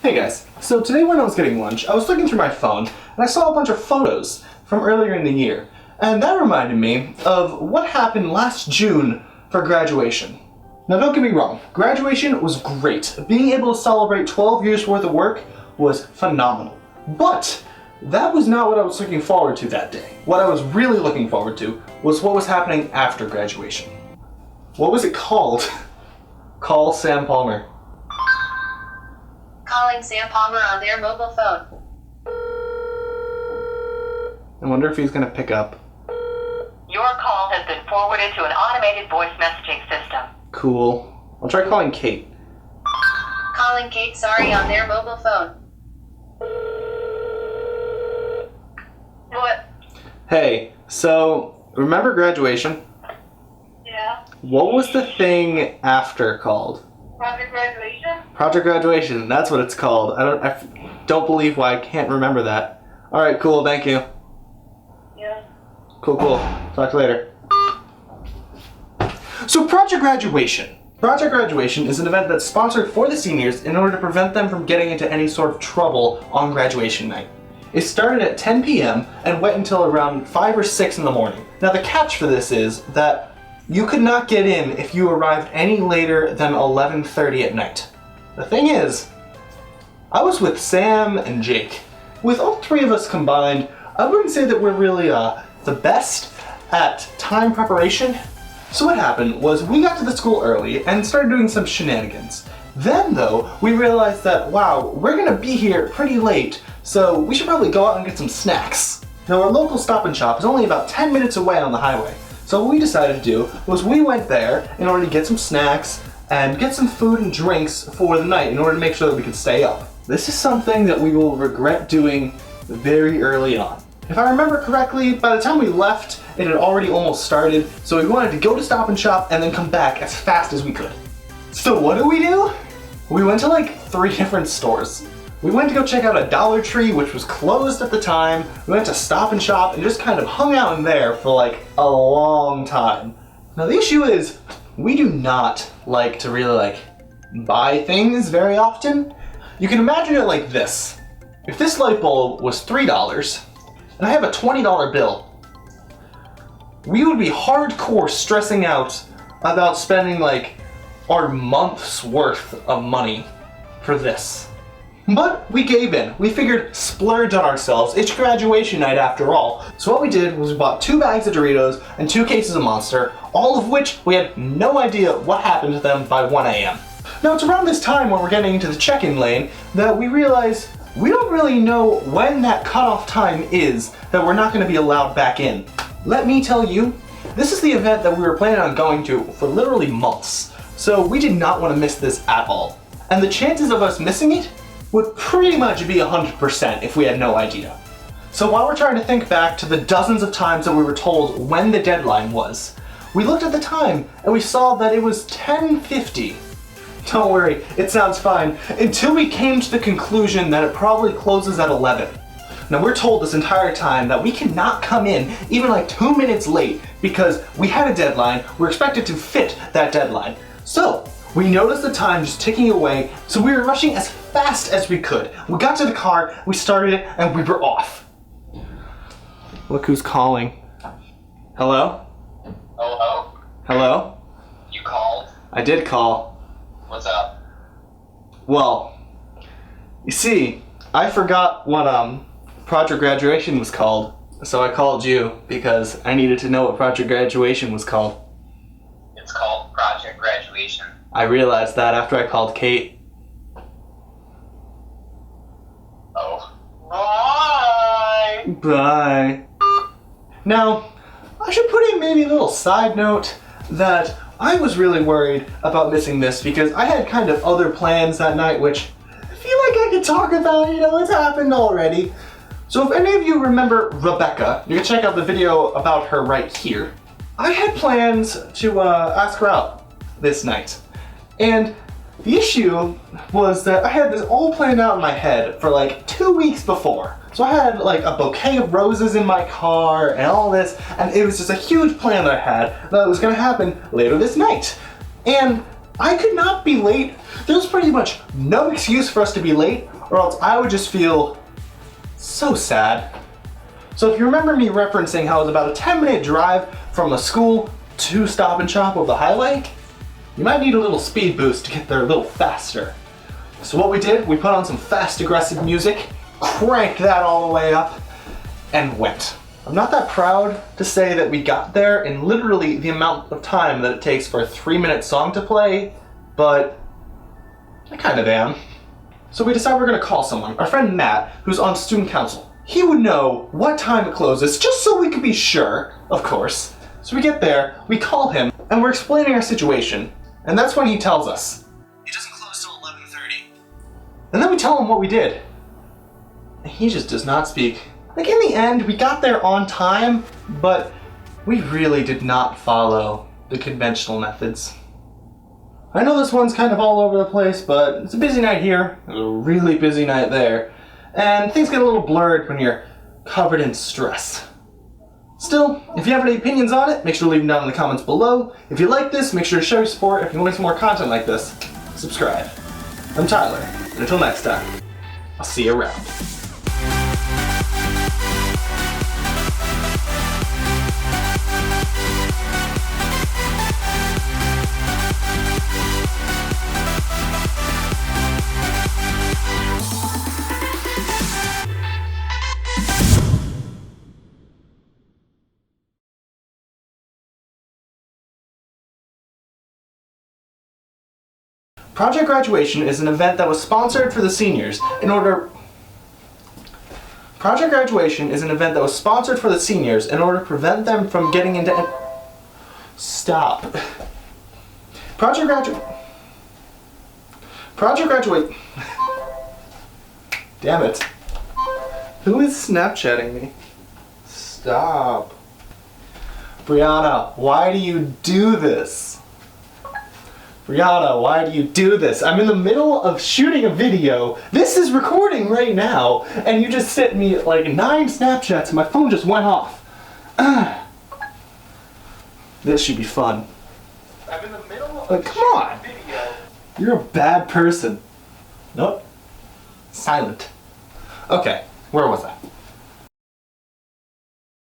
Hey guys, so today when I was getting lunch, I was looking through my phone and I saw a bunch of photos from earlier in the year. And that reminded me of what happened last June for graduation. Now don't get me wrong, graduation was great. Being able to celebrate 12 years worth of work was phenomenal. But that was not what I was looking forward to that day. What I was really looking forward to was what was happening after graduation. What was it called? Call Sam Palmer. Calling Sam Palmer on their mobile phone. I wonder if he's gonna pick up. Your call has been forwarded to an automated voice messaging system. Cool. I'll try calling Kate. Calling Kate, sorry, on their mobile phone. What? Hey, so remember graduation? Yeah. What was the thing after called? Project graduation? Project Graduation, that's what it's called. I don't believe why I can't remember that. Alright, cool, thank you. Yeah. Cool. Talk later. So Project Graduation. Project Graduation is an event that's sponsored for the seniors in order to prevent them from getting into any sort of trouble on graduation night. It started at 10 p.m. and went until around 5 or 6 in the morning. Now the catch for this is that you could not get in if you arrived any later than 11:30 at night. The thing is, I was with Sam and Jake. With all three of us combined, I wouldn't say that we're really the best at time preparation. So what happened was we got to the school early and started doing some shenanigans. Then though, we realized that, wow, we're gonna be here pretty late, so we should probably go out and get some snacks. Now our local Stop and Shop is only about 10 minutes away on the highway. So what we decided to do was we went there in order to get some snacks and get some food and drinks for the night in order to make sure that we could stay up. This is something that we will regret doing very early on. If I remember correctly, by the time we left, it had already almost started, so we wanted to go to Stop and Shop and then come back as fast as we could. So what do? We went to like 3 different stores. We went to go check out a Dollar Tree, which was closed at the time. We went to Stop and Shop and just kind of hung out in there for like a long time. Now the issue is, we do not like to really buy things very often. You can imagine it like this. If this light bulb was $3 and I have a $20 bill, we would be hardcore stressing out about spending like our month's worth of money for this. But we gave in. We figured splurge on ourselves. It's graduation night after all. So what we did was we bought 2 bags of Doritos and 2 cases of Monster, all of which we had no idea what happened to them by 1 a.m. Now it's around this time when we're getting into the check-in lane that we realize we don't really know when that cutoff time is that we're not going to be allowed back in. Let me tell you, this is the event that we were planning on going to for literally months. So we did not want to miss this at all. And the chances of us missing it would pretty much be 100% if we had no idea. So while we're trying to think back to the dozens of times that we were told when the deadline was, we looked at the time and we saw that it was 10:50. Don't worry, it sounds fine, until we came to the conclusion that it probably closes at 11. Now we're told this entire time that we cannot come in even like 2 minutes late because we had a deadline, we're expected to fit that deadline. So we noticed the time just ticking away, so we were rushing as fast as we could. We got to the car, we started it, and we were off. Look who's calling. Hello? Hello? Hello? You called? I did call. What's up? Well, you see, I forgot what Project Graduation was called, so I called you because I needed to know what Project Graduation was called. It's called Project Graduation. I realized that after I called Kate. Oh. Bye! Bye. Now, I should put in maybe a little side note that I was really worried about missing this because I had kind of other plans that night, which I feel like I could talk about, it's happened already. So if any of you remember Rebecca, you can check out the video about her right here. I had plans to ask her out this night. And the issue was that I had this all planned out in my head for like 2 weeks before. So I had like a bouquet of roses in my car and all this, and it was just a huge plan that I had that was gonna happen later this night. And I could not be late. There's pretty much no excuse for us to be late, or else I would just feel so sad. So if you remember me referencing how it was about a 10-minute drive from a school to Stop and Shop of the highway, you might need a little speed boost to get there a little faster. So what we did, we put on some fast, aggressive music, cranked that all the way up, and went. I'm not that proud to say that we got there in literally the amount of time that it takes for a 3-minute song to play, but I kind of am. So we decided we're gonna call someone, our friend Matt, who's on student council. He would know what time it closes, just so we could be sure, of course. So we get there, we call him, and we're explaining our situation, and that's when he tells us. It doesn't close till 11:30. And then we tell him what we did. And he just does not speak. Like, in the end, we got there on time, but we really did not follow the conventional methods. I know this one's kind of all over the place, but it's a busy night here, it was a really busy night there, and things get a little blurred when you're covered in stress. Still, if you have any opinions on it, make sure to leave them down in the comments below. If you like this, make sure to show your support. If you want to see more content like this, subscribe. I'm Tyler, and until next time, I'll see you around. Project Graduation is an event that was sponsored for the seniors in order... Project Graduation is an event that was sponsored for the seniors in order to prevent them from getting into... Stop. Project Graduate... Damn it. Who is Snapchatting me? Stop. Brianna, why do you do this? Brianna, why do you do this? I'm in the middle of shooting a video. This is recording right now, and you just sent me like 9 Snapchats and my phone just went off. This should be fun. I'm in the middle of come on. Video. You're a bad person. Nope. Silent. Okay, where was I?